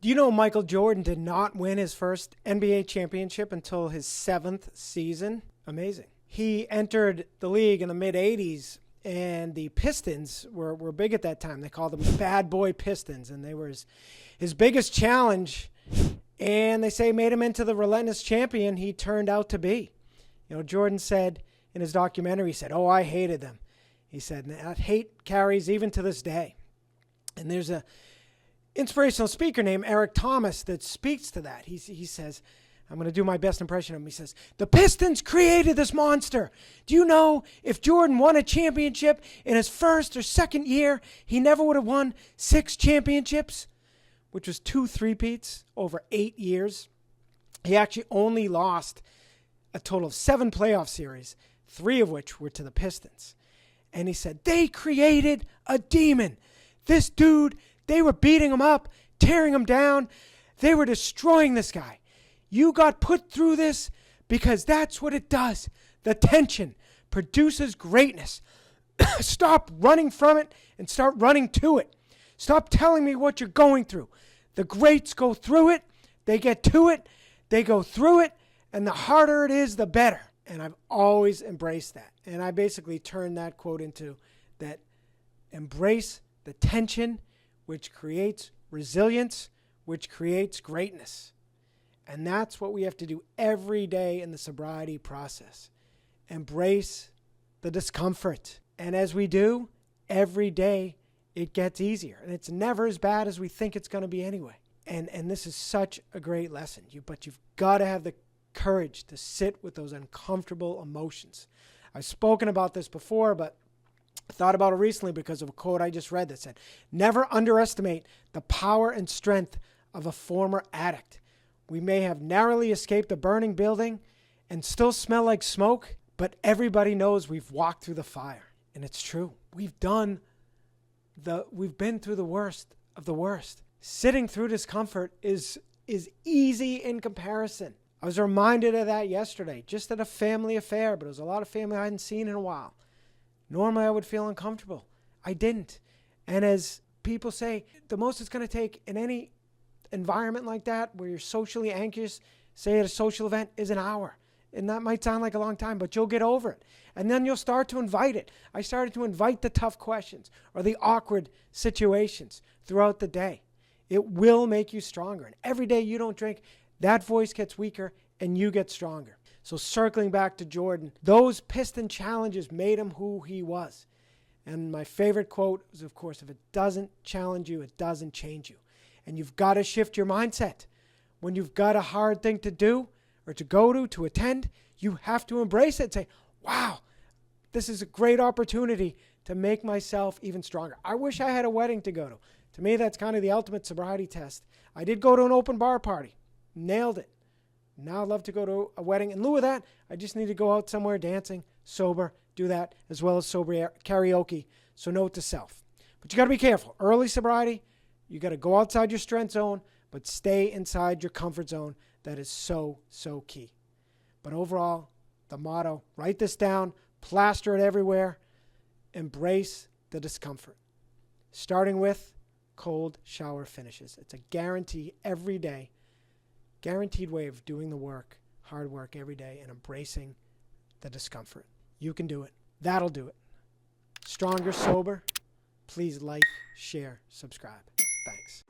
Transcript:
Do you know Michael Jordan did not win his first NBA championship until his 7th season? Amazing. He entered the league in the mid-'80s, and the Pistons were big at that time. They called them the Bad Boy Pistons, and they were his biggest challenge, and they say made him into the relentless champion he turned out to be. You know, Jordan said in his documentary, he said, "Oh, I hated them." He said, and that hate carries even to this day. And there's a inspirational speaker named Eric Thomas that speaks to that. He says, I'm going to do my best impression of him. He says, "The Pistons created this monster. Do you know if Jordan won a championship in his first or second year, he never would have won 6 championships, which was 2 three-peats over 8 years. He actually only lost a total of 7 playoff series, 3 of which were to the Pistons. And he said, they created a demon. This dude, they were beating him up, tearing him down. They were destroying this guy. You got put through this because that's what it does. The tension produces greatness. Stop running from it and start running to it. Stop telling me what you're going through. The greats go through it. They get to it. They go through it. And the harder it is, the better." And I've always embraced that. And I basically turned that quote into that: embrace the tension, which creates resilience, which creates greatness. And that's what we have to do every day in the sobriety process. Embrace the discomfort. And as we do, every day it gets easier. And it's never as bad as we think it's going to be anyway. And this is such a great lesson. But you've got to have the courage to sit with those uncomfortable emotions. I've spoken about this before, but I thought about it recently because of a quote I just read that said, "Never underestimate the power and strength of a former addict. We may have narrowly escaped a burning building and still smell like smoke, but everybody knows we've walked through the fire." And it's true. We've been through the worst of the worst. Sitting through discomfort is easy in comparison. I was reminded of that yesterday, just at a family affair, but it was a lot of family I hadn't seen in a while. Normally I would feel uncomfortable. I didn't. And as people say, the most it's going to take in any environment like that where you're socially anxious, say at a social event, is an hour. And that might sound like a long time, but you'll get over it. And then you'll start to invite it. I started to invite the tough questions or the awkward situations throughout the day. It will make you stronger. And every day you don't drink, that voice gets weaker and you get stronger. So circling back to Jordan, those Piston challenges made him who he was. And my favorite quote is, of course, if it doesn't challenge you, it doesn't change you. And you've got to shift your mindset. When you've got a hard thing to do or to go to attend, you have to embrace it and say, wow, this is a great opportunity to make myself even stronger. I wish I had a wedding to go to. To me, that's kind of the ultimate sobriety test. I did go to an open bar party. Nailed it. Now I'd love to go to a wedding. In lieu of that, I just need to go out somewhere dancing, sober, do that, as well as sober karaoke. So note to self. But you got to be careful. Early sobriety, you got to go outside your strength zone, but stay inside your comfort zone. That is so, so key. But overall, the motto, write this down, plaster it everywhere, embrace the discomfort. Starting with cold shower finishes. It's a guarantee every day. Guaranteed way of doing the work, hard work every day, and embracing the discomfort. You can do it. That'll do it. Stronger, sober. Please like, share, subscribe. Thanks.